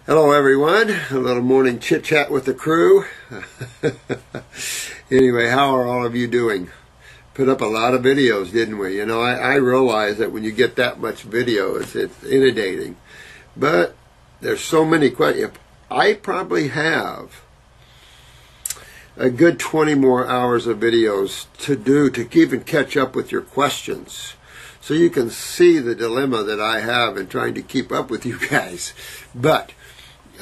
Hello everyone, a little morning chit chat with the crew. Anyway, how are all of you doing? Put up a lot of videos, didn't we? You know, I realize that when you get that much video, it's inundating. But there's so many questions. I probably have a good 20 more hours of videos to do to even catch up with your questions. So you can see the dilemma that I have in trying to keep up with you guys. But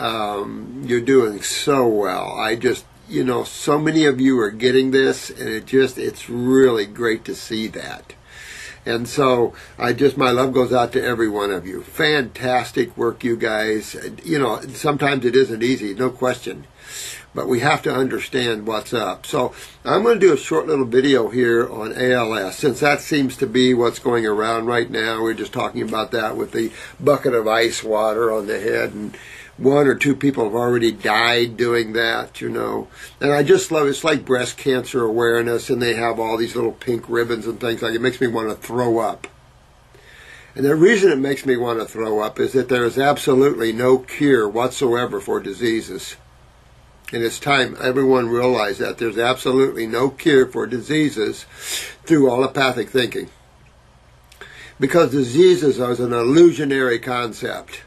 you're doing so well. I just, you know, so many of you are getting this, and it's really great to see that. And so my love goes out to every one of you. Fantastic work, you guys. You know, sometimes it isn't easy, no question. But we have to understand what's up. So I'm going to do a short little video here on ALS, since that seems to be what's going around right now. We're just talking about that with the bucket of ice water on the head, and one or two people have already died doing that, you know. And I just love it. It's like breast cancer awareness, and they have all these little pink ribbons and things like it. It makes me want to throw up. And the reason it makes me want to throw up is that there is absolutely no cure whatsoever for diseases. And it's time everyone realize that there's absolutely no cure for diseases through allopathic thinking. Because diseases are an illusionary concept.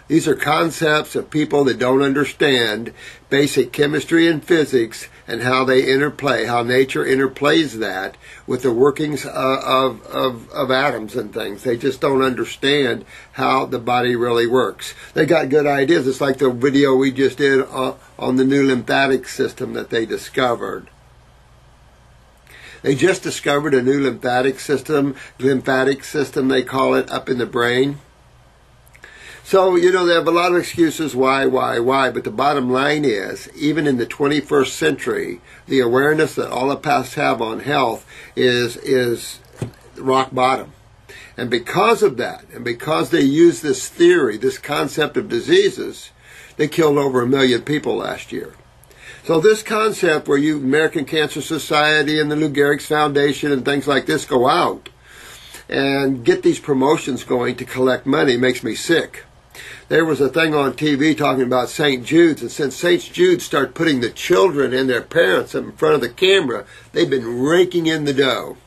These are concepts of people that don't understand basic chemistry and physics and how they interplay, how nature interplays that with the workings of atoms and things. They just don't understand how the body really works. They got good ideas. It's like the video we just did on the new lymphatic system that they discovered. They just discovered a new lymphatic system they call it, up in the brain. So, you know, they have a lot of excuses why, but the bottom line is, even in the 21st century, the awareness that allopaths have on health is rock bottom. And because of that, and because they use this theory, this concept of diseases, they killed over 1 million people last year. So this concept where you, American Cancer Society and the Lou Gehrig's Foundation and things like this go out and get these promotions going to collect money makes me sick. There was a thing on TV talking about St. Jude's, and since St. Jude's started putting the children and their parents in front of the camera, they've been raking in the dough.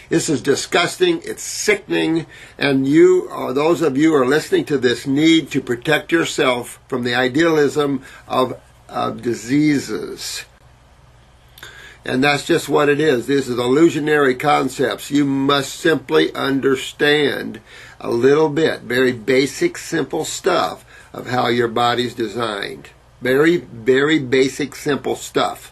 This is disgusting, it's sickening, and those of you who are listening to this need to protect yourself from the idealism of diseases. And that's just what it is. These are illusionary concepts. You must simply understand a little bit, very basic, simple stuff of how your body's designed. Very, very basic, simple stuff.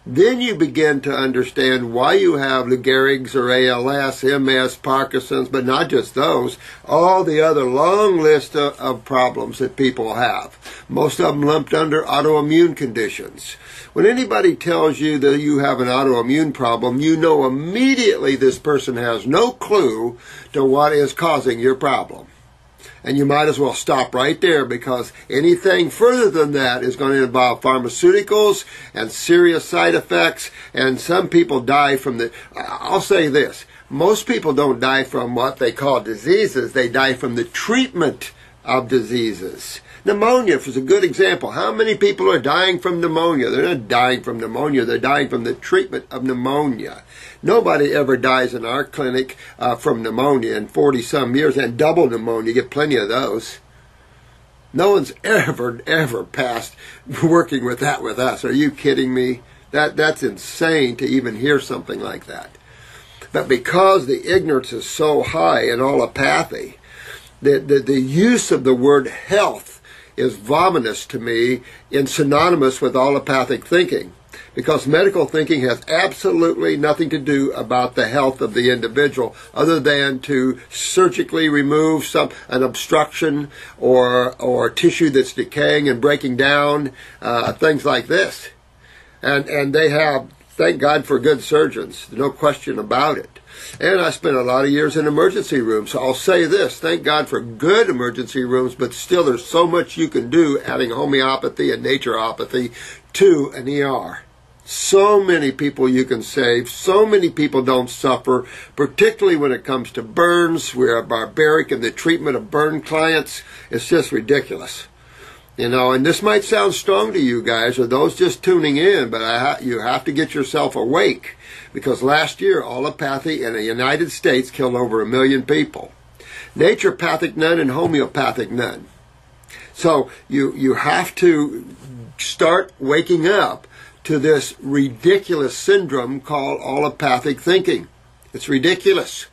Then you begin to understand why you have Lou Gehrig's or ALS, MS, Parkinson's, but not just those, all the other long list of problems that people have. Most of them lumped under autoimmune conditions. When anybody tells you that you have an autoimmune problem, you know immediately this person has no clue to what is causing your problem. And you might as well stop right there, because anything further than that is going to involve pharmaceuticals and serious side effects, and some people die from I'll say this, most people don't die from what they call diseases, they die from the treatment of diseases. Pneumonia is a good example. How many people are dying from pneumonia? They're not dying from pneumonia, they're dying from the treatment of pneumonia. Nobody ever dies in our clinic from pneumonia in 40-some years, and double pneumonia, you get plenty of those. No one's ever passed working with that with us. Are you kidding me? That's insane to even hear something like that. But because the ignorance is so high in allopathy, the use of the word health is vomitous to me and synonymous with allopathic thinking, because medical thinking has absolutely nothing to do about the health of the individual other than to surgically remove an obstruction or tissue that's decaying and breaking down, things like this. And they have, thank God for good surgeons, no question about it. And I spent a lot of years in emergency rooms, so I'll say this, thank God for good emergency rooms, but still there's so much you can do adding homeopathy and naturopathy to an ER. So many people you can save, so many people don't suffer, particularly when it comes to burns. We're barbaric in the treatment of burn clients. It's just ridiculous. You know, and this might sound strong to you guys or those just tuning in, but you have to get yourself awake, because last year allopathy in the United States killed over 1 million people. Naturopathic none and homeopathic none. So you have to start waking up to this ridiculous syndrome called allopathic thinking. It's ridiculous.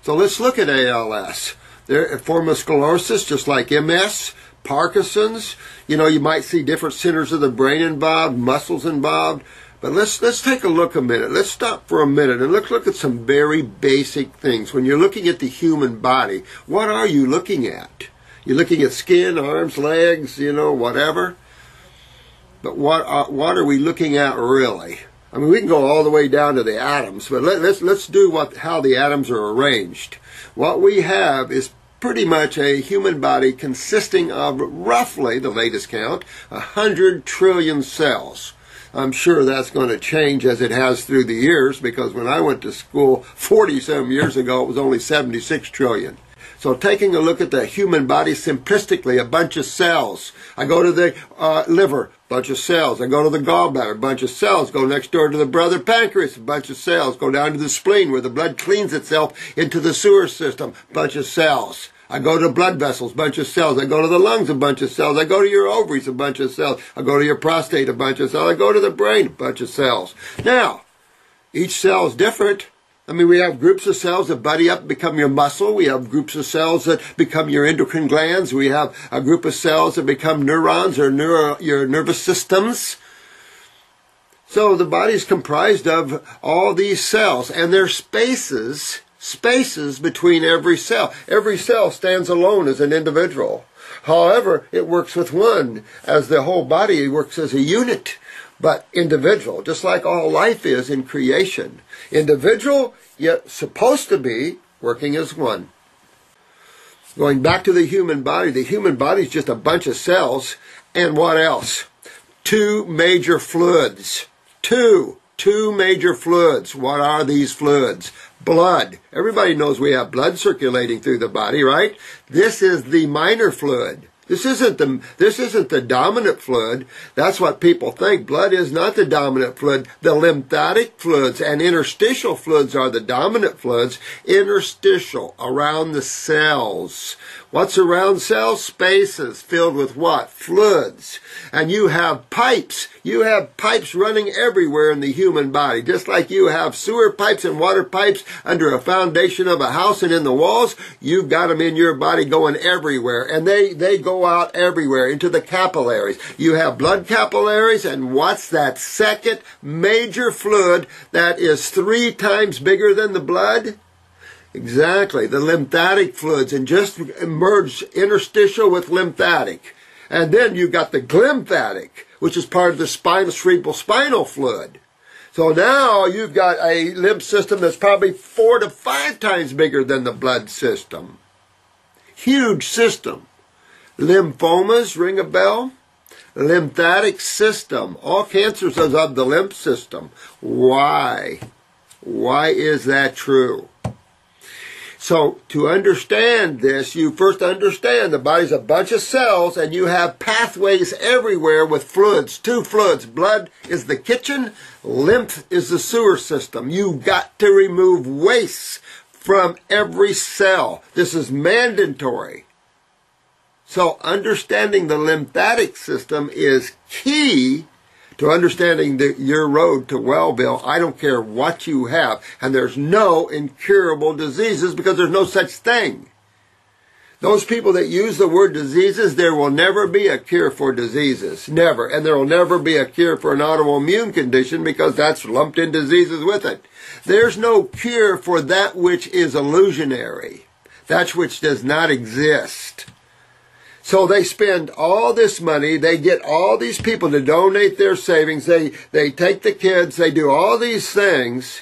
So let's look at ALS. There, a form of sclerosis, just like MS, Parkinson's. You know, you might see different centers of the brain involved, muscles involved. But let's take a look a minute. Let's stop for a minute and look at some very basic things. When you're looking at the human body, what are you looking at? You're looking at skin, arms, legs, you know, whatever. But what are we looking at really? I mean, we can go all the way down to the atoms, but let's do how the atoms are arranged. What we have is pretty much a human body consisting of roughly, the latest count, 100 trillion cells. I'm sure that's going to change as it has through the years, because when I went to school 40-some years ago, it was only 76 trillion. So taking a look at the human body simplistically, a bunch of cells. I go to the liver, bunch of cells. I go to the gallbladder, bunch of cells. Go next door to the brother pancreas, a bunch of cells. Go down to the spleen where the blood cleans itself into the sewer system, bunch of cells. I go to blood vessels, bunch of cells. I go to the lungs, a bunch of cells. I go to your ovaries, a bunch of cells. I go to your prostate, a bunch of cells. I go to the brain, a bunch of cells. Now, each cell is different. I mean, we have groups of cells that buddy up and become your muscle. We have groups of cells that become your endocrine glands. We have a group of cells that become neurons or your nervous systems. So the body is comprised of all these cells, and there's spaces between every cell. Every cell stands alone as an individual. However, it works with one, as the whole body works as a unit, but individual, just like all life is in creation. Individual, yet supposed to be working as one. Going back to the human body is just a bunch of cells, and what else? Two major fluids. Two major fluids. What are these fluids? Blood. Everybody knows we have blood circulating through the body, right? This is the minor fluid. This isn't the dominant fluid. That's what people think. Blood is not the dominant fluid. The lymphatic fluids and interstitial fluids are the dominant fluids. Interstitial, around the cells. What's around cells? Spaces filled with what? Fluids. And you have pipes. You have pipes running everywhere in the human body. Just like you have sewer pipes and water pipes under a foundation of a house and in the walls, you've got them in your body going everywhere. And they go out everywhere into the capillaries. You have blood capillaries, and what's that second major fluid that is 3 times bigger than the blood? Exactly, the lymphatic fluids, and just merge interstitial with lymphatic. And then you've got the glymphatic, which is part of the cerebral spinal fluid. So now you've got a lymph system that's probably 4 to 5 times bigger than the blood system. Huge system. Lymphomas, ring a bell? Lymphatic system. All cancers are of the lymph system. Why? Why is that true? So to understand this, you first understand the body's a bunch of cells, and you have pathways everywhere with fluids. 2 fluids. Blood is the kitchen. Lymph is the sewer system. You've got to remove waste from every cell. This is mandatory. So understanding the lymphatic system is key to understanding your road to Wellville. I don't care what you have. And there's no incurable diseases, because there's no such thing. Those people that use the word diseases, there will never be a cure for diseases. Never. And there will never be a cure for an autoimmune condition, because that's lumped in diseases with it. There's no cure for that which is illusionary. That which does not exist. So they spend all this money, they get all these people to donate their savings, they take the kids, they do all these things,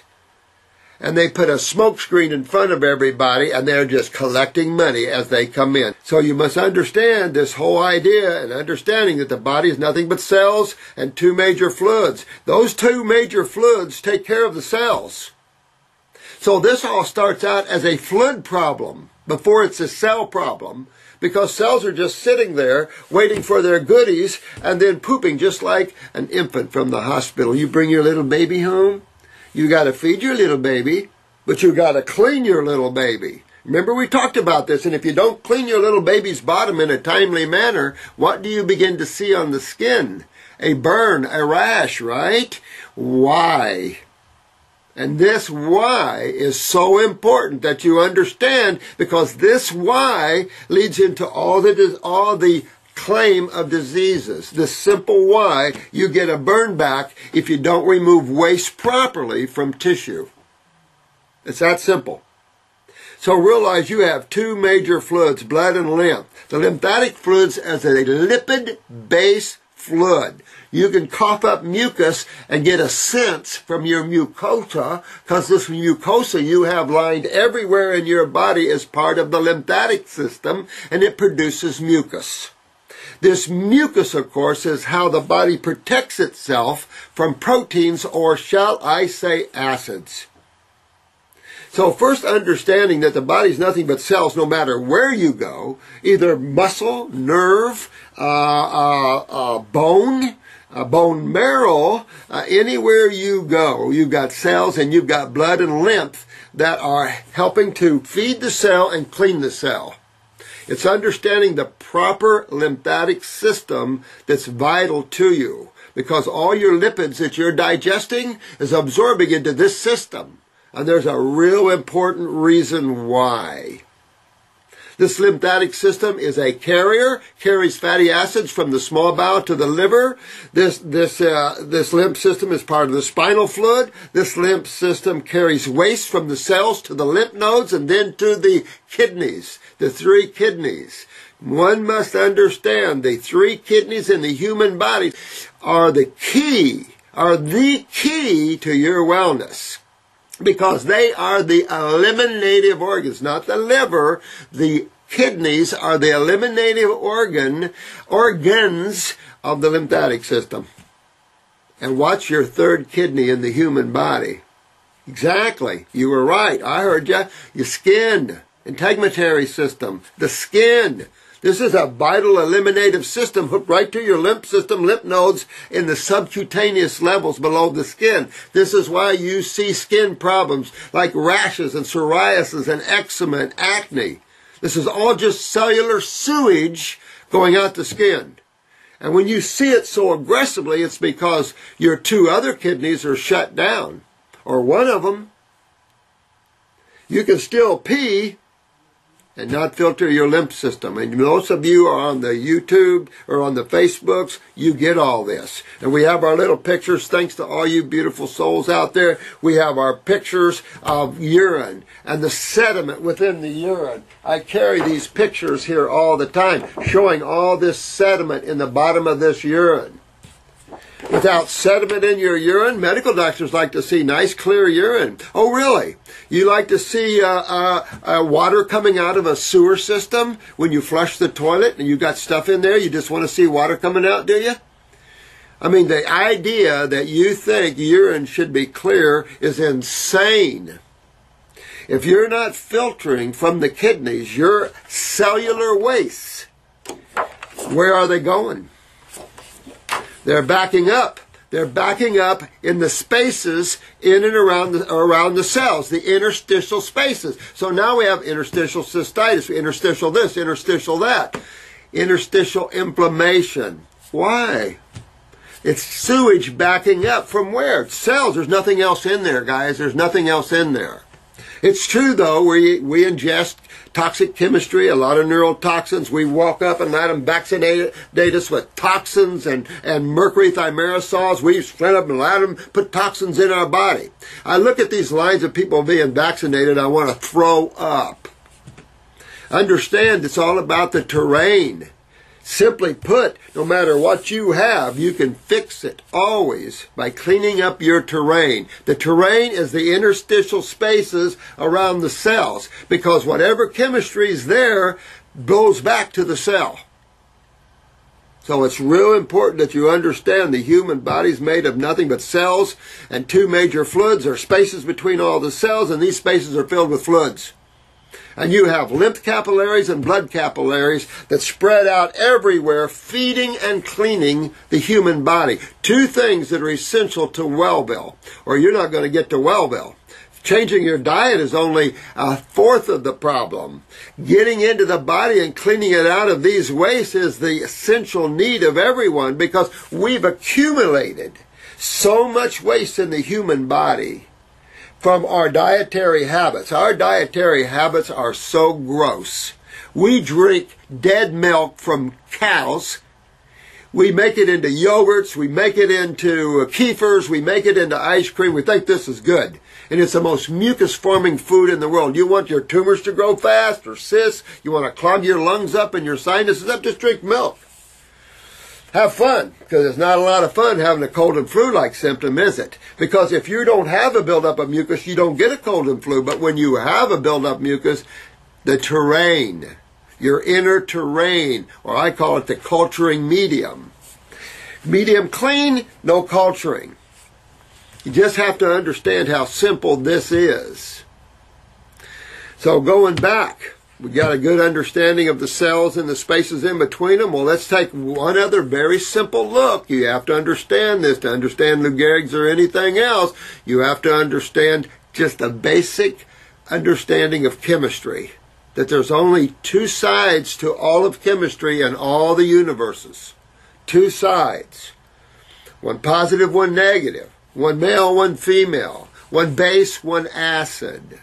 and they put a smoke screen in front of everybody, and they're just collecting money as they come in. So you must understand this whole idea and understanding that the body is nothing but cells and 2 major fluids. Those 2 major fluids take care of the cells. So this all starts out as a fluid problem before it's a cell problem. because cells are just sitting there waiting for their goodies and then pooping just like an infant from the hospital. You bring your little baby home, you got to feed your little baby, but you got to clean your little baby. Remember, we talked about this, and if you don't clean your little baby's bottom in a timely manner, what do you begin to see on the skin? A burn, a rash, right? Why? And this why is so important that you understand, because this why leads into all the claim of diseases. The simple why: you get a burn back if you don't remove waste properly from tissue. It's that simple. So realize you have two major fluids, blood and lymph. The lymphatic fluids as a lipid-based fluid. You can cough up mucus and get a sense from your mucosa, because this mucosa you have lined everywhere in your body is part of the lymphatic system, and it produces mucus. This mucus, of course, is how the body protects itself from proteins, or shall I say acids. So first, understanding that the body's nothing but cells no matter where you go, either muscle, nerve, bone, bone marrow, anywhere you go, you've got cells and you've got blood and lymph that are helping to feed the cell and clean the cell. It's understanding the proper lymphatic system that's vital to you, because all your lipids that you're digesting is absorbing into this system. And there's a real important reason why. This lymphatic system is a carrier, carries fatty acids from the small bowel to the liver. This lymph system is part of the spinal fluid. This lymph system carries waste from the cells to the lymph nodes and then to the kidneys, the three kidneys. One must understand the three kidneys in the human body are the key to your wellness. Because they are the eliminative organs, not the liver. The kidneys are the eliminative organs of the lymphatic system. And what's your third kidney in the human body? Exactly. You were right. I heard you. Your skin, integumentary system, the skin. This is a vital eliminative system hooked right to your lymph system, lymph nodes in the subcutaneous levels below the skin. This is why you see skin problems like rashes and psoriasis and eczema and acne. This is all just cellular sewage going out the skin. And when you see it so aggressively, it's because your two other kidneys are shut down, or one of them. You can still pee and not filter your lymph system. And most of you are on the YouTube or on the Facebooks, you get all this. And we have our little pictures, thanks to all you beautiful souls out there. We have our pictures of urine and the sediment within the urine. I carry these pictures here all the time, showing all this sediment in the bottom of this urine. Without sediment in your urine, medical doctors like to see nice, clear urine. Oh, really? You like to see water coming out of a sewer system when you flush the toilet and you got stuff in there? You just want to see water coming out, do you? I mean, the idea that you think urine should be clear is insane. If you're not filtering from the kidneys your cellular wastes, where are they going? They're backing up. They're backing up in the spaces in and around the cells, the interstitial spaces. So now we have interstitial cystitis, interstitial this, interstitial that, interstitial inflammation. Why? It's sewage backing up from where? Cells. There's nothing else in there, guys. There's nothing else in there. It's true, though, we ingest toxic chemistry, a lot of neurotoxins. We walk up and let them vaccinate us with toxins and mercury thimerosols. We spread up and let them put toxins in our body. I look at these lines of people being vaccinated, I want to throw up. Understand, it's all about the terrain. Simply put, no matter what you have, you can fix it always by cleaning up your terrain. The terrain is the interstitial spaces around the cells, because whatever chemistry is there goes back to the cell. So it's real important that you understand the human body is made of nothing but cells, and two major fluids are spaces between all the cells, and these spaces are filled with fluids. And you have lymph capillaries and blood capillaries that spread out everywhere, feeding and cleaning the human body. Two things that are essential to well-being, or you're not going to get to well-being. Changing your diet is only a fourth of the problem. Getting into the body and cleaning it out of these wastes is the essential need of everyone, because we've accumulated so much waste in the human body from our dietary habits. Our dietary habits are so gross. We drink dead milk from cows. We make it into yogurts. We make it into kefirs. We make it into ice cream. We think this is good. And it's the most mucus-forming food in the world. You want your tumors to grow fast or cysts? You want to clog your lungs up and your sinuses up? Just drink milk. Have fun, because it's not a lot of fun having a cold and flu-like symptom, is it? Because if you don't have a buildup of mucus, you don't get a cold and flu. But when you have a buildup mucus, the terrain, your inner terrain, or I call it the culturing medium. Medium clean, no culturing. You just have to understand how simple this is. So going back, we got a good understanding of the cells and the spaces in between them. Well, let's take one other very simple look. You have to understand this. To understand Lou Gehrig's or anything else, you have to understand just a basic understanding of chemistry. That there's only two sides to all of chemistry and all the universes. Two sides. One positive, one negative. One male, one female. One base, one acid.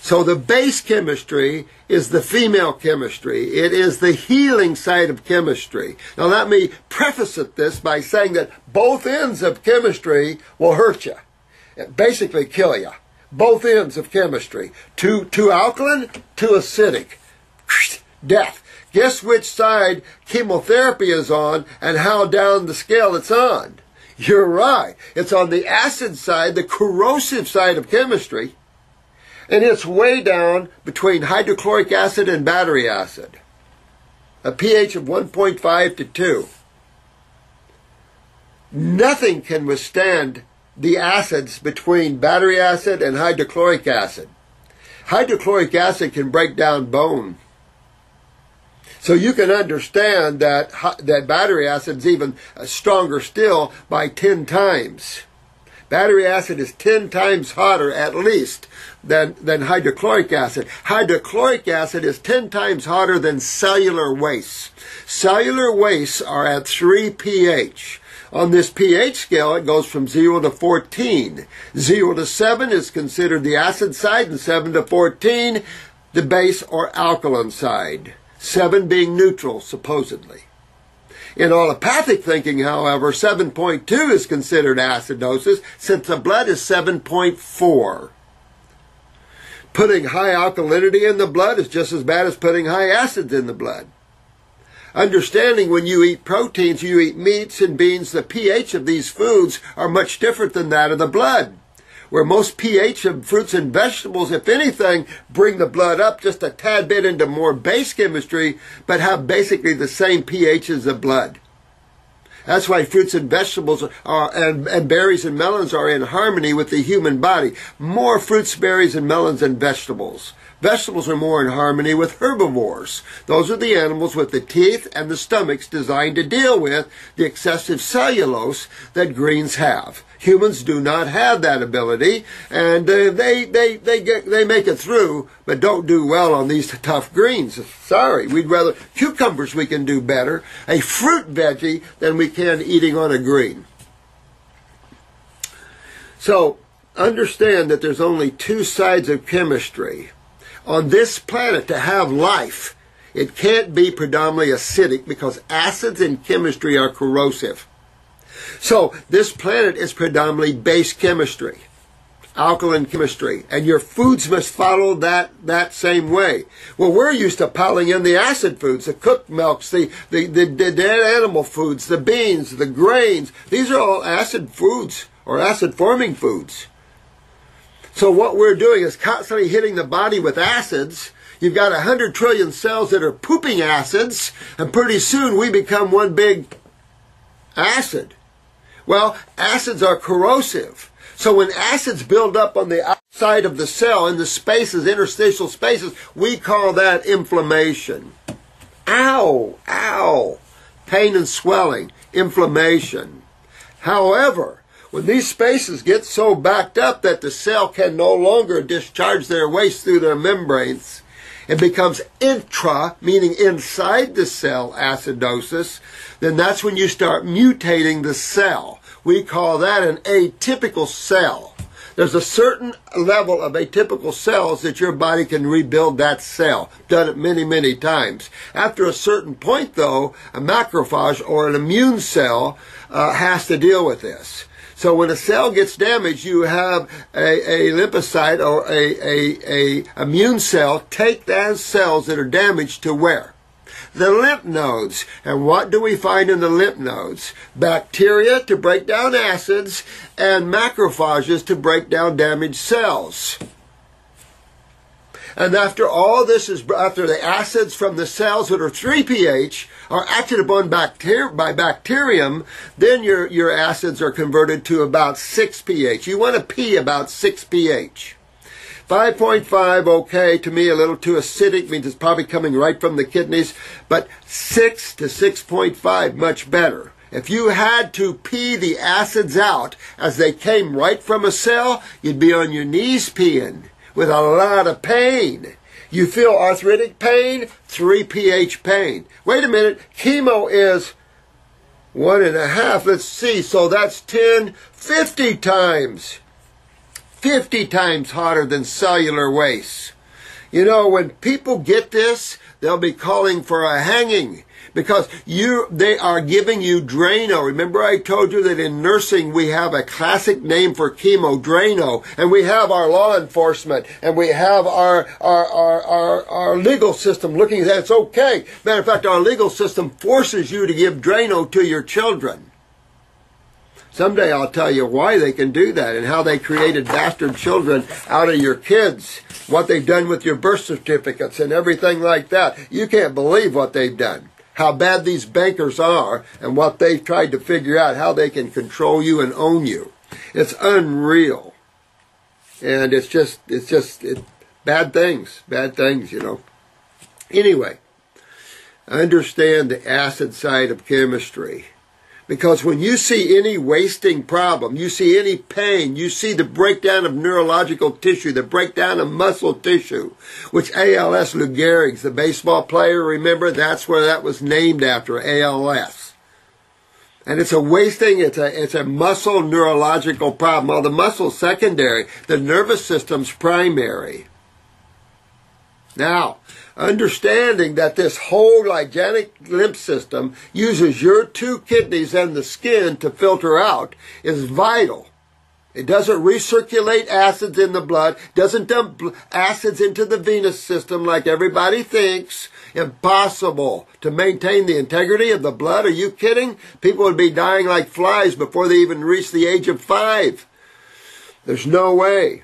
So the base chemistry is the female chemistry. It is the healing side of chemistry. Now let me preface this by saying that both ends of chemistry will hurt you. It basically kill you. Both ends of chemistry. Too alkaline, too acidic. Death. Guess which side chemotherapy is on and how down the scale it's on. You're right. It's on the acid side, the corrosive side of chemistry. And it's way down between hydrochloric acid and battery acid. A pH of 1.5 to 2. Nothing can withstand the acids between battery acid and hydrochloric acid. Hydrochloric acid can break down bone. So you can understand that battery acid is even stronger still by 10 times. Battery acid is 10 times hotter, at least, than hydrochloric acid. Hydrochloric acid is 10 times hotter than cellular wastes. Cellular wastes are at 3 pH. On this pH scale, it goes from 0 to 14. 0 to 7 is considered the acid side, and 7 to 14, the base or alkaline side. 7 being neutral, supposedly. In allopathic thinking, however, 7.2 is considered acidosis, since the blood is 7.4. Putting high alkalinity in the blood is just as bad as putting high acids in the blood. Understanding when you eat proteins, you eat meats and beans, the pH of these foods are much different than that of the blood. Where most pH of fruits and vegetables, if anything, bring the blood up just a tad bit into more base chemistry, but have basically the same pH as the blood. That's why fruits and vegetables and berries and melons are in harmony with the human body. More fruits, berries, and melons than vegetables. Vegetables are more in harmony with herbivores. Those are the animals with the teeth and the stomachs designed to deal with the excessive cellulose that greens have. Humans do not have that ability, and they make it through, but don't do well on these tough greens. Sorry, we'd rather cucumbers we can do better, a fruit veggie, than we can eating on a green. So understand that there's only two sides of chemistry. On this planet, to have life, it can't be predominantly acidic because acids in chemistry are corrosive. So this planet is predominantly base chemistry, alkaline chemistry, and your foods must follow that same way. Well, we're used to piling in the acid foods, the cooked milks, the dead animal foods, the beans, the grains. These are all acid foods or acid-forming foods. So what we're doing is constantly hitting the body with acids. You've got 100 trillion cells that are pooping acids, and pretty soon we become one big acid. Well, acids are corrosive. So when acids build up on the outside of the cell, in the spaces, interstitial spaces, we call that inflammation. Ow, ow, pain and swelling, inflammation. However, when these spaces get so backed up that the cell can no longer discharge their waste through their membranes, it becomes intra, meaning inside the cell, acidosis, then that's when you start mutating the cell. We call that an atypical cell. There's a certain level of atypical cells that your body can rebuild that cell. Done it many, many times. After a certain point, though, a macrophage or an immune cell has to deal with this. So when a cell gets damaged, you have a lymphocyte or a immune cell take those cells that are damaged to where? The lymph nodes. And what do we find in the lymph nodes? Bacteria to break down acids and macrophages to break down damaged cells. And after all this is, after the acids from the cells that are 3 pH are acted upon by bacterium, then your acids are converted to about 6 pH. You want to pee about 6 pH. 5.5, okay, to me a little too acidic, means it's probably coming right from the kidneys, but 6 to 6.5, much better. If you had to pee the acids out as they came right from a cell, you'd be on your knees peeing with a lot of pain. You feel arthritic pain, 3 pH pain. Wait a minute, chemo is 1.5, let's see, so that's 10, 50 times. 50 times hotter than cellular waste. You know, when people get this, they'll be calling for a hanging because they are giving you Drano. Remember I told you that in nursing we have a classic name for chemo, Drano, and we have our law enforcement, and we have our legal system looking at that. It's okay. Matter of fact, our legal system forces you to give Drano to your children. Someday I'll tell you why they can do that and how they created bastard children out of your kids, what they've done with your birth certificates and everything like that. You can't believe what they've done, how bad these bankers are and what they've tried to figure out, how they can control you and own you. It's unreal. And it's bad things, you know. Anyway, understand the acid side of chemistry. Because when you see any wasting problem, you see any pain, you see the breakdown of neurological tissue, the breakdown of muscle tissue, which ALS Lou Gehrig's, the baseball player, remember, that's where that was named after, ALS. And it's a wasting, it's a muscle neurological problem. Well, the muscle's secondary, the nervous system's primary. Now, understanding that this whole glycemic lymph system uses your 2 kidneys and the skin to filter out is vital. It doesn't recirculate acids in the blood, doesn't dump acids into the venous system like everybody thinks. Impossible to maintain the integrity of the blood. Are you kidding? People would be dying like flies before they even reach the age of 5. There's no way.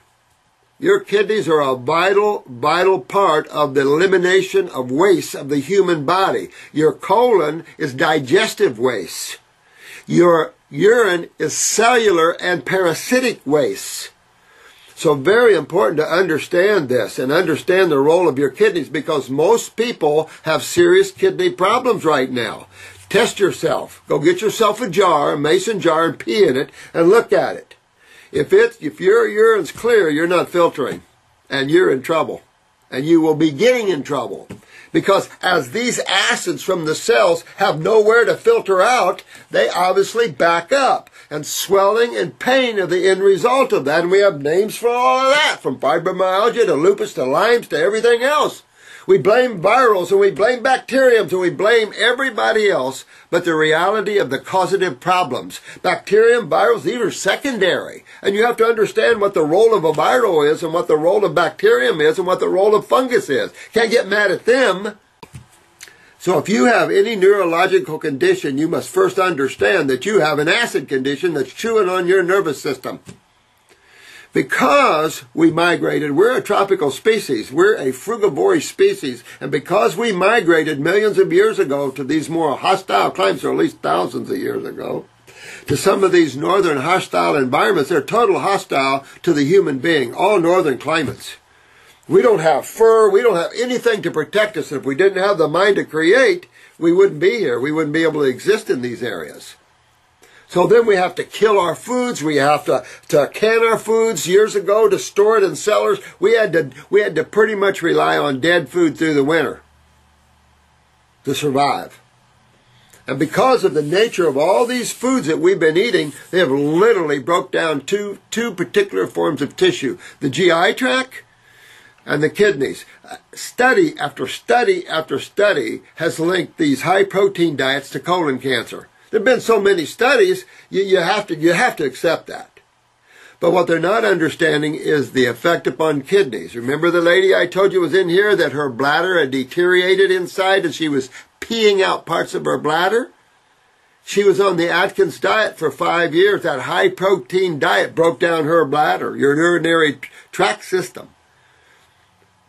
Your kidneys are a vital part of the elimination of waste of the human body. Your colon is digestive waste. Your urine is cellular and parasitic waste. So very important to understand this and understand the role of your kidneys because most people have serious kidney problems right now. Test yourself. Go get yourself a jar, a mason jar, and pee in it and look at it. If your urine's clear, you're not filtering, and you're in trouble, and you will be getting in trouble, because as these acids from the cells have nowhere to filter out, they obviously back up, and swelling and pain are the end result of that, and we have names for all of that, from fibromyalgia to lupus to Lyme's to everything else. We blame virals and we blame bacteriums and we blame everybody else, but the reality of the causative problems, bacterium, virals, these are secondary. And you have to understand what the role of a viral is and what the role of bacterium is and what the role of fungus is. Can't get mad at them. So if you have any neurological condition, you must first understand that you have an acid condition that's chewing on your nervous system. Because we migrated, we're a tropical species, we're a frugivore species, and because we migrated millions of years ago to these more hostile climates, or at least thousands of years ago, to some of these northern hostile environments. They're total hostile to the human being, all northern climates. We don't have fur. We don't have anything to protect us. If we didn't have the mind to create, we wouldn't be here. We wouldn't be able to exist in these areas. So then we have to kill our foods. We have to can our foods. Years ago, to store it in cellars, we had to pretty much rely on dead food through the winter to survive. And because of the nature of all these foods that we've been eating, they have literally broke down two particular forms of tissue: the GI tract and the kidneys. Study after study after study has linked these high protein diets to colon cancer. There have been so many studies, you have to accept that. But what they're not understanding is the effect upon kidneys. Remember the lady I told you was in here, that her bladder had deteriorated inside and she was peeing out parts of her bladder? She was on the Atkins diet for 5 years. That high protein diet broke down her bladder, your urinary tract system.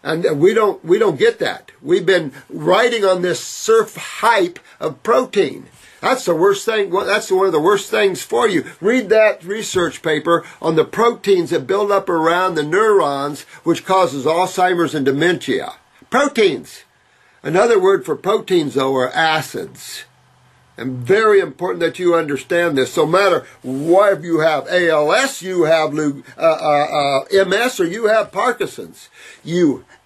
And we don't get that. We've been riding on this surf hype of protein. That's the worst thing. That's one of the worst things for you. Read that research paper on the proteins that build up around the neurons, which causes Alzheimer's and dementia. Proteins. Another word for proteins, though, are acids. And very important that you understand this. So no matter what you have, ALS, you have MS, or you have Parkinson's,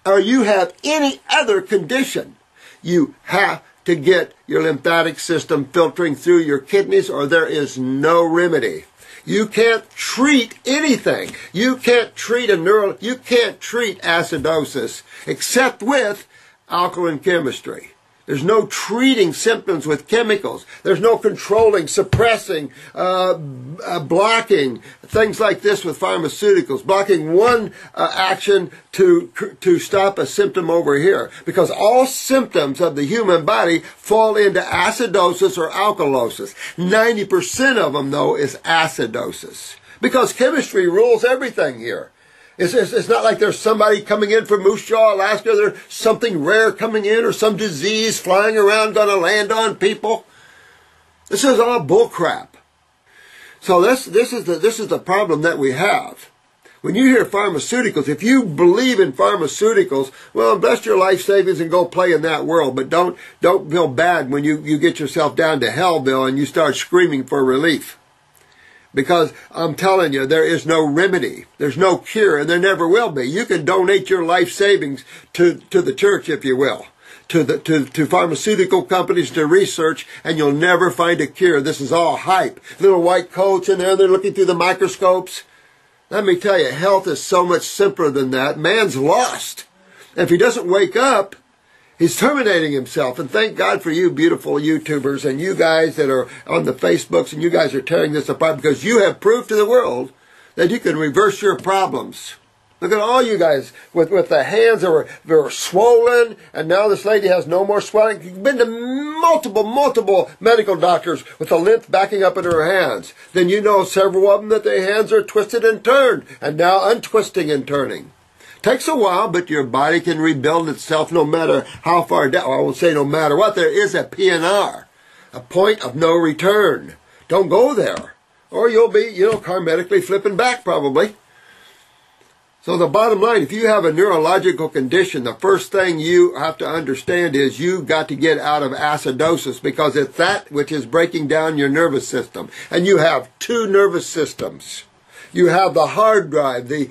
or you have any other condition, you have to get your lymphatic system filtering through your kidneys, or there is no remedy. You can't treat anything. You can't treat you can't treat acidosis except with alkaline chemistry. There's no treating symptoms with chemicals. There's no controlling, suppressing, blocking, things like this with pharmaceuticals, blocking one action to stop a symptom over here. Because all symptoms of the human body fall into acidosis or alkalosis. 90% of them, though, is acidosis. Because chemistry rules everything here. It's not like there's somebody coming in from Moose Jaw, Alaska, there's something rare coming in, or some disease flying around going to land on people. This is all bullcrap. So this is the problem that we have. When you hear pharmaceuticals, if you believe in pharmaceuticals, well, invest your life savings and go play in that world. But don't feel bad when you get yourself down to Hellville and you start screaming for relief. Because I'm telling you, there is no remedy. There's no cure, and there never will be. You can donate your life savings to the church, if you will, to pharmaceutical companies, to research, and you'll never find a cure. This is all hype. Little white coats in there, they're looking through the microscopes. Let me tell you, health is so much simpler than that. Man's lost. And if he doesn't wake up, he's terminating himself. And thank God for you beautiful YouTubers and you guys that are on the Facebooks, and you guys are tearing this apart, because you have proved to the world that you can reverse your problems. Look at all you guys with the hands that were swollen, and now this lady has no more swelling. You've been to multiple medical doctors with the lymph backing up in her hands. Then you know several of them that their hands are twisted and turned, and now untwisting and turning. Takes a while, but your body can rebuild itself no matter how far down. I won't say no matter what. There is a PNR, a point of no return. Don't go there, or you'll be, karmically flipping back probably. So the bottom line, if you have a neurological condition, the first thing you have to understand is you've got to get out of acidosis, because it's that which is breaking down your nervous system. And you have two nervous systems. You have the hard drive, the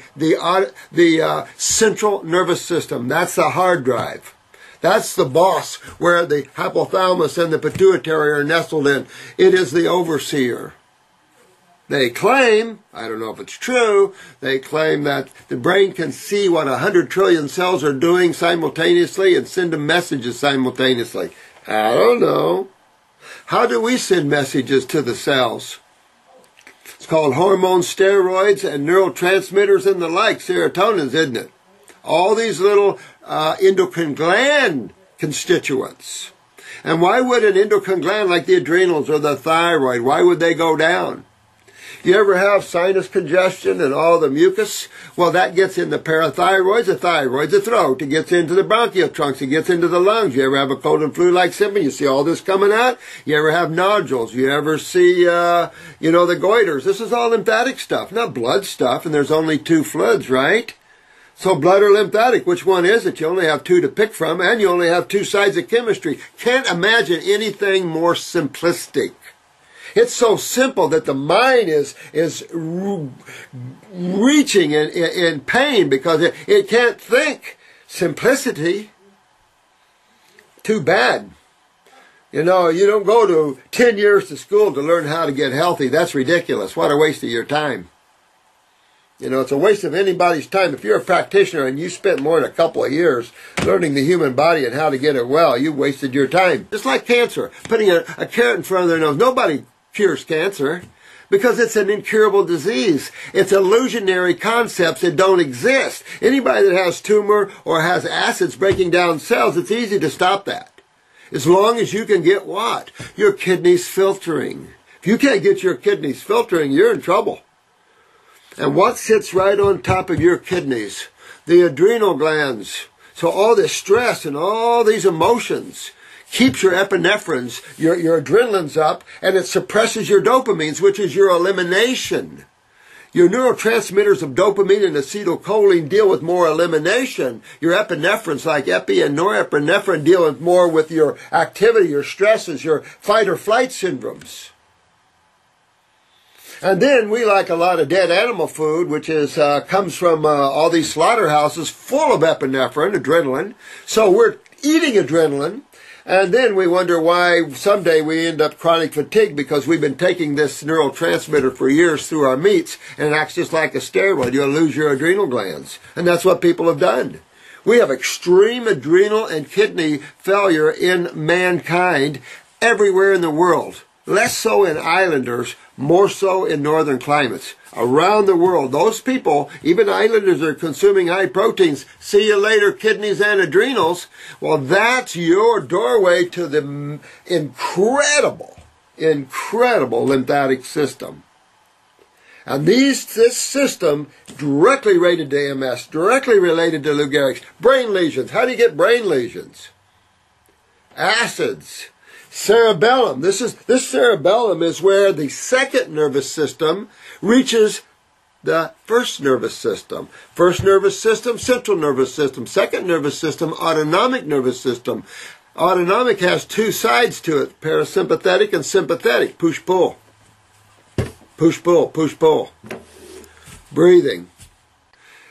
central nervous system. That's the hard drive. That's the boss, where the hypothalamus and the pituitary are nestled in. It is the overseer. They claim, I don't know if it's true, they claim that the brain can see what 100 trillion cells are doing simultaneously and send them messages simultaneously. I don't know. How do we send messages to the cells? It's called hormones, steroids, and neurotransmitters and the like, serotonins, isn't it? All these little endocrine gland constituents. And why would an endocrine gland like the adrenals or the thyroid, why would they go down? You ever have sinus congestion and all the mucus? Well, that gets in the parathyroids, the thyroid, the throat. It gets into the bronchial trunks. It gets into the lungs. You ever have a cold and flu-like symptom? You see all this coming out? You ever have nodules? You ever see, the goiters? This is all lymphatic stuff, not blood stuff. And there's only 2 fluids, right? So blood or lymphatic, which one is it? You only have 2 to pick from, and you only have 2 sides of chemistry. Can't imagine anything more simplistic. It's so simple that the mind is reaching in pain because it can't think. Simplicity. Too bad. You don't go to 10 years to school to learn how to get healthy. That's ridiculous. What a waste of your time. It's a waste of anybody's time. If you're a practitioner and you spent more than a couple of years learning the human body and how to get it well, you wasted your time. Just like cancer. Putting a carrot in front of their nose. Nobody cures cancer because it's an incurable disease. It's illusionary concepts that don't exist. Anybody that has tumor or has acids breaking down cells, it's easy to stop that. As long as you can get what? Your kidneys filtering. If you can't get your kidneys filtering, you're in trouble. And what sits right on top of your kidneys? The adrenal glands. So all this stress and all these emotions keeps your epinephrines, your adrenaline's up, and it suppresses your dopamines, which is your elimination. Your neurotransmitters of dopamine and acetylcholine deal with more elimination. Your epinephrines, like epi and norepinephrine, deal with more with your activity, your stresses, your fight or flight syndromes. And then we like a lot of dead animal food, which comes from all these slaughterhouses full of epinephrine, adrenaline. So we're eating adrenaline, and then we wonder why someday we end up chronic fatigue because we've been taking this neurotransmitter for years through our meats, and it acts just like a steroid. You'll lose your adrenal glands. And that's what people have done. We have extreme adrenal and kidney failure in mankind everywhere in the world. Less so in islanders, more so in northern climates. Around the world, those people, even islanders, are consuming high proteins. See you later, kidneys and adrenals. Well, that's your doorway to the incredible lymphatic system. And this system directly related to MS, directly related to Lou Gehrig's. Brain lesions. How do you get brain lesions? Acids. Cerebellum. This cerebellum is where the second nervous system reaches the first nervous system. First nervous system, central nervous system. Second nervous system, autonomic nervous system. Autonomic has 2 sides to it, parasympathetic and sympathetic. Push-pull. Push-pull, push-pull. Breathing.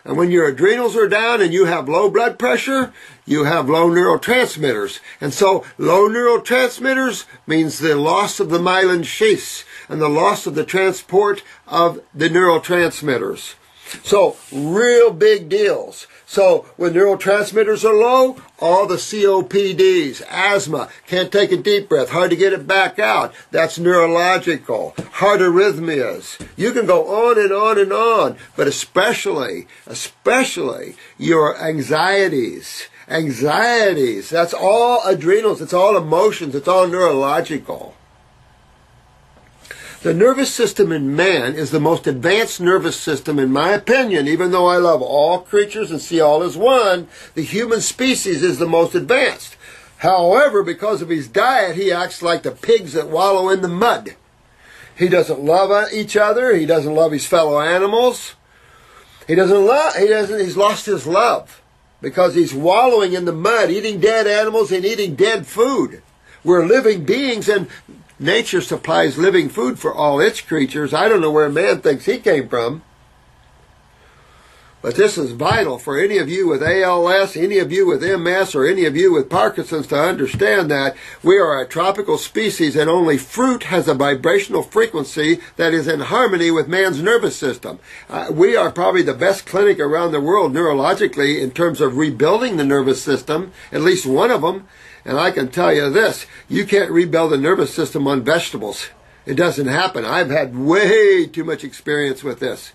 And when your adrenals are down and you have low blood pressure, you have low neurotransmitters. And so low neurotransmitters means the loss of the myelin sheaths and the loss of the transport of the neurotransmitters. So real big deals. So when neurotransmitters are low, all the COPDs, asthma, can't take a deep breath, hard to get it back out. That's neurological. Heart arrhythmias. You can go on and on and on, but especially your anxieties. Anxieties, that's all adrenals, it's all emotions, it's all neurological. The nervous system in man is the most advanced nervous system, in my opinion. Even though I love all creatures and see all as one, the human species is the most advanced. However, because of his diet, he acts like the pigs that wallow in the mud. He doesn't love each other. He doesn't love his fellow animals. He's lost his love because he's wallowing in the mud, eating dead animals and eating dead food. We're living beings, and nature supplies living food for all its creatures. I don't know where man thinks he came from. But this is vital for any of you with ALS, any of you with MS, or any of you with Parkinson's to understand that we are a tropical species and only fruit has a vibrational frequency that is in harmony with man's nervous system. We are probably the best clinic around the world neurologically in terms of rebuilding the nervous system, at least one of them. And I can tell you this, you can't rebuild the nervous system on vegetables. It doesn't happen. I've had way too much experience with this.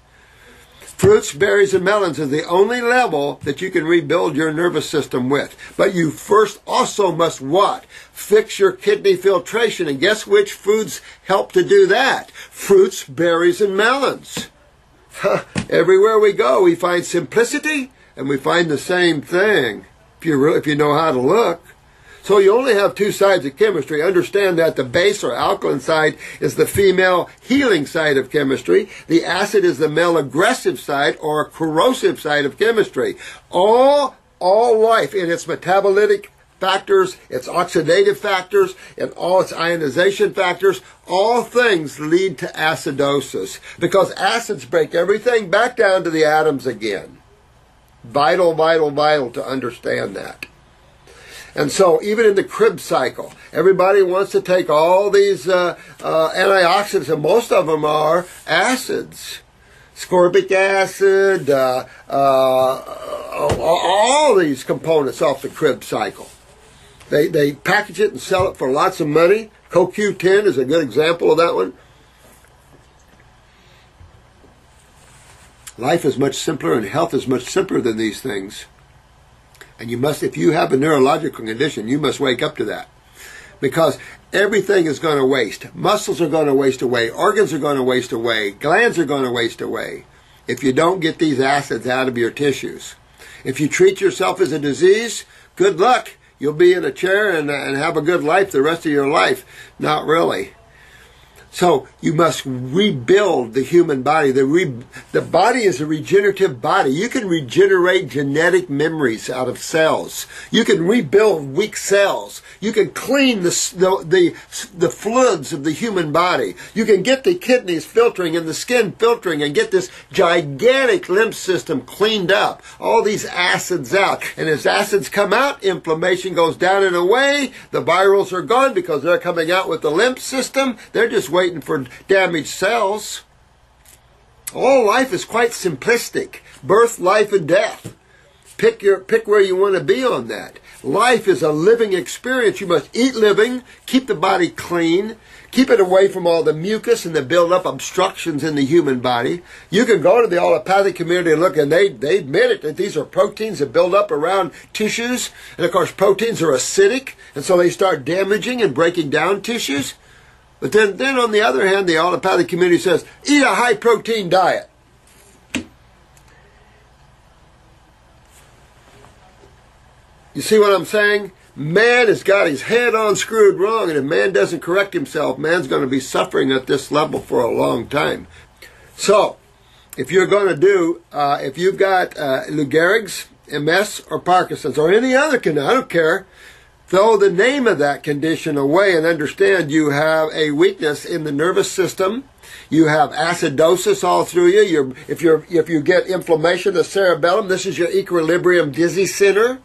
Fruits, berries, and melons is the only level that you can rebuild your nervous system with. But you first also must what? Fix your kidney filtration. And guess which foods help to do that? Fruits, berries, and melons. Everywhere we go, we find simplicity, and we find the same thing, if you know how to look. So you only have two sides of chemistry. Understand that the base or alkaline side is the female healing side of chemistry. The acid is the male aggressive side or corrosive side of chemistry. All life in its metabolitic factors, its oxidative factors, and all its ionization factors, all things lead to acidosis. Because acids break everything back down to the atoms again. Vital, vital, vital to understand that. And so, even in the crib cycle, everybody wants to take all these antioxidants, and most of them are acids. Ascorbic acid, all these components off the crib cycle. They package it and sell it for lots of money. CoQ10 is a good example of that one. Life is much simpler and health is much simpler than these things. And you must, if you have a neurological condition, you must wake up to that. Because everything is going to waste. Muscles are going to waste away. Organs are going to waste away. Glands are going to waste away if you don't get these acids out of your tissues. If you treat yourself as a disease, good luck. You'll be in a chair and have a good life the rest of your life. Not really. So you must rebuild the human body. The body is a regenerative body. You can regenerate genetic memories out of cells. You can rebuild weak cells. You can clean the fluids of the human body. You can get the kidneys filtering and the skin filtering and get this gigantic lymph system cleaned up. All these acids out. And as acids come out, inflammation goes down and away. The virals are gone because they're coming out with the lymph system. They're just waiting for damaged cells. All life is quite simplistic. Birth, life, and death. Pick where you want to be on that. Life is a living experience. You must eat living, keep the body clean, keep it away from all the mucus and the build-up obstructions in the human body. You can go to the allopathic community and look, and they admit it, that these are proteins that build up around tissues. And of course, proteins are acidic, and so they start damaging and breaking down tissues. But then on the other hand, the allopathic community says, eat a high-protein diet. You see what I'm saying? Man has got his head on screwed wrong, and if man doesn't correct himself, man's going to be suffering at this level for a long time. So, if you're going to do, if you've got Lou Gehrig's, MS, or Parkinson's, or any other condition, I don't care, throw the name of that condition away and understand you have a weakness in the nervous system. You have acidosis all through you. If you get inflammation of the cerebellum, this is your equilibrium dizzy center.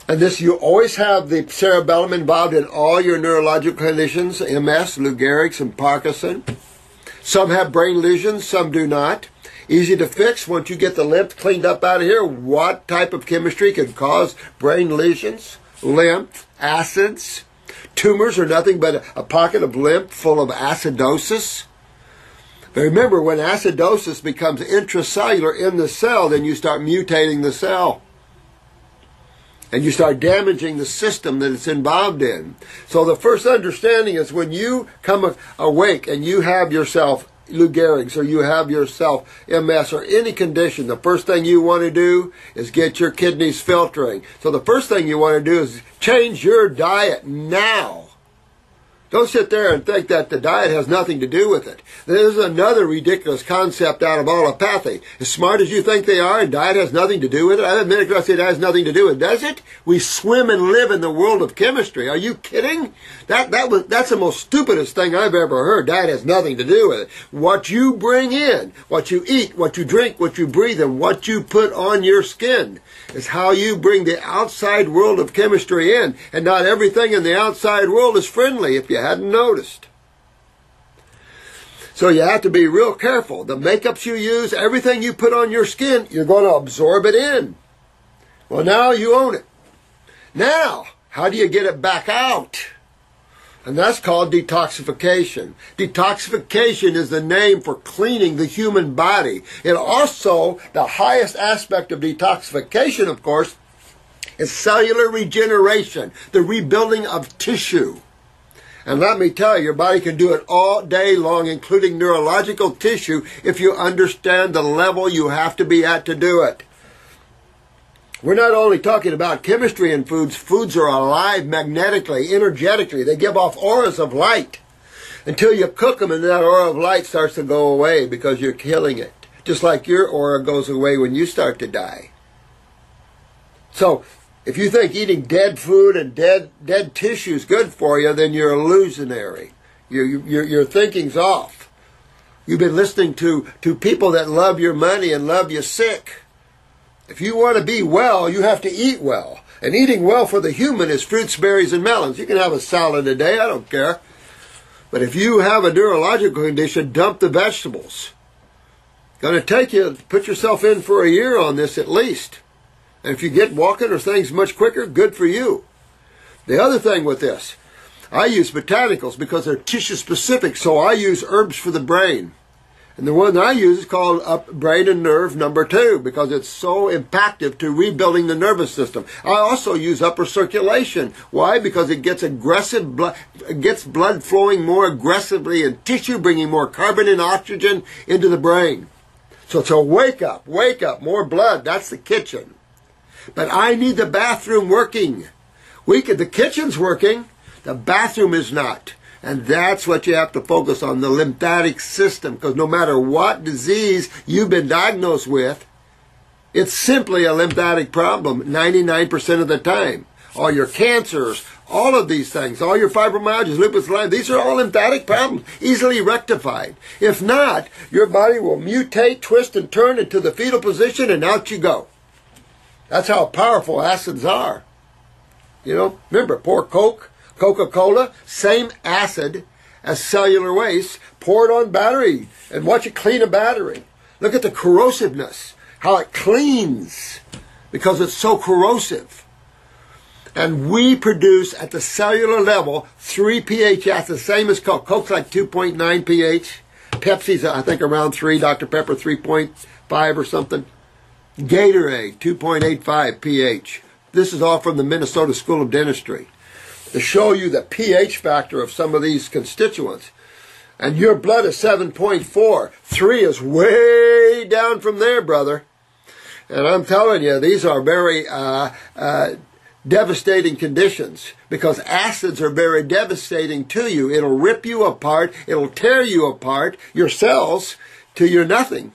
And this, you always have the cerebellum involved in all your neurological conditions, MS, Lou Gehrig's, and Parkinson. Some have brain lesions, some do not. Easy to fix once you get the lymph cleaned up out of here. What type of chemistry can cause brain lesions? Lymph, acids. Tumors are nothing but a pocket of lymph full of acidosis. But remember, when acidosis becomes intracellular in the cell, then you start mutating the cell. And you start damaging the system that it's involved in. So the first understanding is when you come awake and you have yourself Lou Gehrig's, or you have yourself MS or any condition, the first thing you want to do is get your kidneys filtering. So the first thing you want to do is change your diet now. Don't sit there and think that the diet has nothing to do with it. There's another ridiculous concept out of allopathy. As smart as you think they are, and diet has nothing to do with it. I have a minute ago I said it has nothing to do with it. Does it? We swim and live in the world of chemistry. Are you kidding? That's the most stupidest thing I've ever heard. Diet has nothing to do with it. What you bring in, what you eat, what you drink, what you breathe, and what you put on your skin is how you bring the outside world of chemistry in. And not everything in the outside world is friendly, if you hadn't noticed. So you have to be real careful. The makeups you use, everything you put on your skin, you're going to absorb it in. Well, now you own it. Now, how do you get it back out? And that's called detoxification. Detoxification is the name for cleaning the human body. And also, the highest aspect of detoxification, of course, is cellular regeneration, the rebuilding of tissue. And let me tell you, your body can do it all day long, including neurological tissue, if you understand the level you have to be at to do it. We're not only talking about chemistry in foods. Foods are alive magnetically, energetically. They give off auras of light until you cook them, and that aura of light starts to go away because you're killing it. Just like your aura goes away when you start to die. So, if you think eating dead food and dead tissue is good for you, then you're illusionary. Your thinking's off. You've been listening to people that love your money and love you sick. If you want to be well, you have to eat well. And eating well for the human is fruits, berries, and melons. You can have a salad a day, I don't care. But if you have a neurological condition, dump the vegetables. Going to take you, put yourself in for a year on this at least. And if you get walking or things much quicker, good for you. The other thing with this, I use botanicals because they're tissue specific, so I use herbs for the brain. And the one I use is called Brain and Nerve number 2 because it's so impactful to rebuilding the nervous system. I also use upper circulation. Why? Because it gets aggressive blood, it gets blood flowing more aggressively in tissue, bringing more carbon and oxygen into the brain. So it's a wake up, more blood. That's the kitchen. But I need the bathroom working. The kitchen's working, the bathroom is not. And that's what you have to focus on, the lymphatic system. Because no matter what disease you've been diagnosed with, it's simply a lymphatic problem 99% of the time. All your cancers, all of these things, all your fibromyalgia, lupus, Lyme, these are all lymphatic problems, easily rectified. If not, your body will mutate, twist, and turn into the fetal position, and out you go. That's how powerful acids are. You know, remember, pour Coca-Cola, same acid as cellular waste. Pour it on battery and watch it clean a battery. Look at the corrosiveness, how it cleans because it's so corrosive. And we produce at the cellular level 3 pH acids, the same as Coke. Coke's like 2.9 pH. Pepsi's, I think, around 3. Dr. Pepper, 3.5 or something. Gatorade, 2.85 pH. This is all from the Minnesota School of Dentistry. To show you the pH factor of some of these constituents. And your blood is 7.4. 3 is way down from there, brother. And I'm telling you, these are very devastating conditions because acids are very devastating to you. It'll rip you apart. It'll tear you apart, your cells, till you're nothing.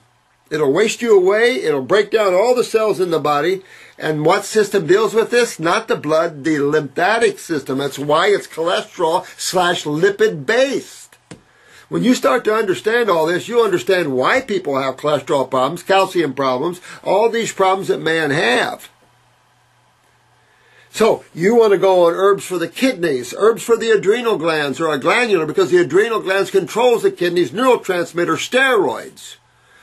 It'll waste you away. It'll break down all the cells in the body. And what system deals with this? Not the blood, the lymphatic system. That's why it's cholesterol/lipid based. When you start to understand all this, you understand why people have cholesterol problems, calcium problems, all these problems that man have. So you want to go on herbs for the kidneys, herbs for the adrenal glands or a glandular because the adrenal glands controls the kidneys, neurotransmitter, steroids.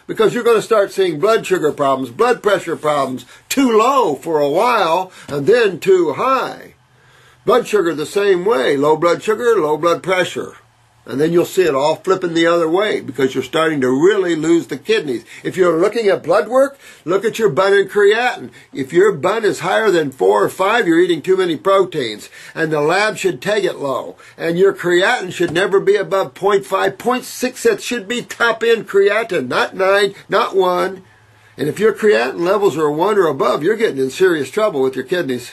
Because you're going to start seeing blood sugar problems, blood pressure problems, too low for a while and then too high. Blood sugar the same way, low blood sugar, low blood pressure. And then you'll see it all flipping the other way because you're starting to really lose the kidneys. If you're looking at blood work, look at your bun and creatinine. If your bun is higher than 4 or 5, you're eating too many proteins. And the lab should take it low. And your creatinine should never be above 0.5, 0.6. That should be top end creatinine, not 9, not 1. And if your creatinine levels are 1 or above, you're getting in serious trouble with your kidneys.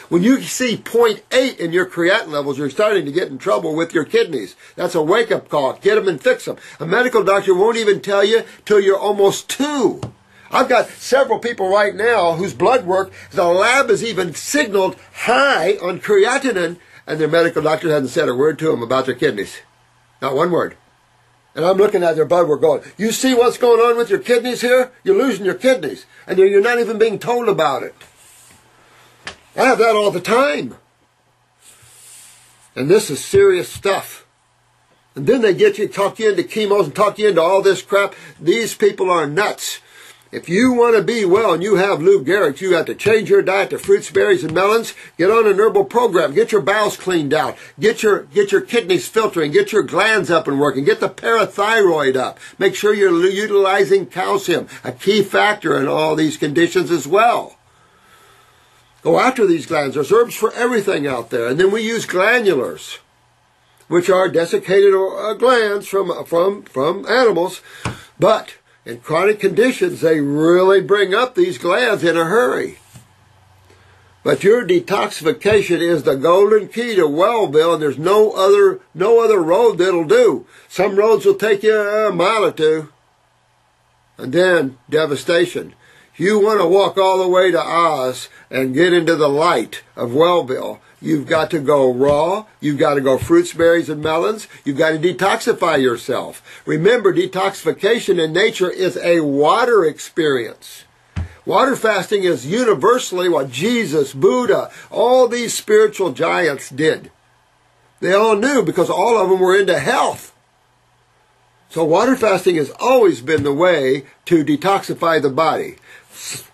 When you see 0.8 in your creatinine levels, you're starting to get in trouble with your kidneys. That's a wake-up call. Get them and fix them. A medical doctor won't even tell you till you're almost 2. I've got several people right now whose blood work, the lab has even signaled high on creatinine, and their medical doctor hasn't said a word to them about their kidneys. Not one word. And I'm looking at their blood work going, you see what's going on with your kidneys here? You're losing your kidneys. And you're not even being told about it. I have that all the time. And this is serious stuff. And then they get you, talk you into chemos and talk you into all this crap. These people are nuts. If you want to be well and you have Lou Gehrig's, you have to change your diet to fruits, berries, and melons. Get on an herbal program. Get your bowels cleaned out. Get your kidneys filtering. Get your glands up and working. Get the parathyroid up. Make sure you're utilizing calcium, a key factor in all these conditions as well. Go after these glands. There's herbs for everything out there. And then we use glandulars, which are desiccated glands from animals. But in chronic conditions, they really bring up these glands in a hurry. But your detoxification is the golden key to Wellville, and there's no other road that'll do. Some roads will take you a mile or two, and then devastation. You want to walk all the way to Oz and get into the light of Wellville. You've got to go raw. You've got to go fruits, berries, and melons. You've got to detoxify yourself. Remember, detoxification in nature is a water experience. Water fasting is universally what Jesus, Buddha, all these spiritual giants did. They all knew because all of them were into health. So water fasting has always been the way to detoxify the body.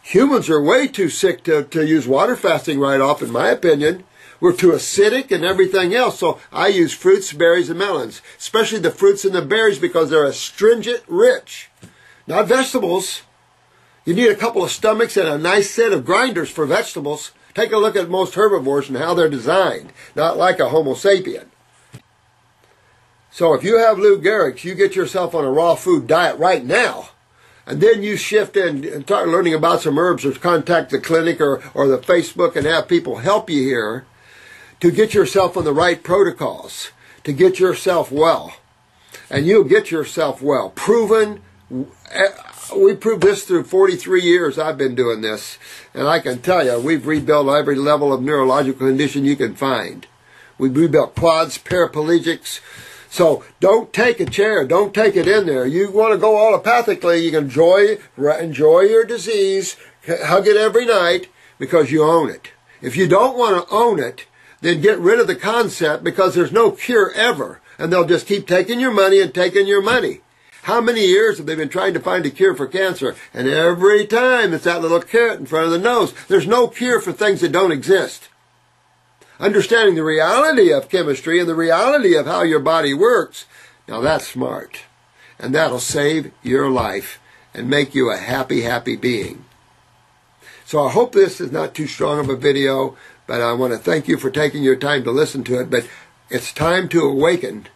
Humans are way too sick to use water fasting right off, in my opinion. We're too acidic and everything else. So I use fruits, berries, and melons, especially the fruits and the berries because they're astringent rich. Not vegetables. You need a couple of stomachs and a nice set of grinders for vegetables. Take a look at most herbivores and how they're designed. Not like a Homo sapien. So if you have Lou Gehrig's, you get yourself on a raw food diet right now. And then you shift in and start learning about some herbs or contact the clinic or the Facebook and have people help you here to get yourself on the right protocols, to get yourself well. And you'll get yourself well. Proven. We proved this through 43 years I've been doing this. And I can tell you, we've rebuilt every level of neurological condition you can find. We've rebuilt quads, paraplegics. So don't take a chair. Don't take it in there. You want to go allopathically. You can enjoy your disease, hug it every night because you own it. If you don't want to own it, then get rid of the concept because there's no cure ever. And they'll just keep taking your money and taking your money. How many years have they been trying to find a cure for cancer? And every time it's that little carrot in front of the nose. There's no cure for things that don't exist. Understanding the reality of chemistry and the reality of how your body works, now that's smart. And that'll save your life and make you a happy, happy being. So I hope this is not too strong of a video, but I want to thank you for taking your time to listen to it. But it's time to awaken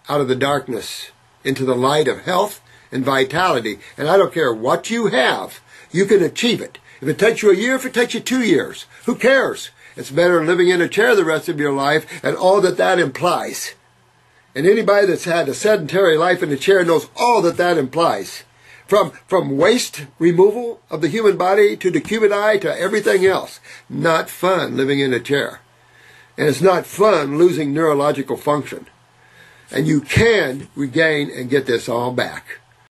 out of the darkness into the light of health and vitality. And I don't care what you have, you can achieve it. If it takes you a year, if it takes you 2 years, who cares? It's better than living in a chair the rest of your life and all that implies. And anybody that's had a sedentary life in a chair knows all that implies. From waste removal of the human body to the cubit eye to everything else. Not fun living in a chair. And it's not fun losing neurological function. And you can regain and get this all back.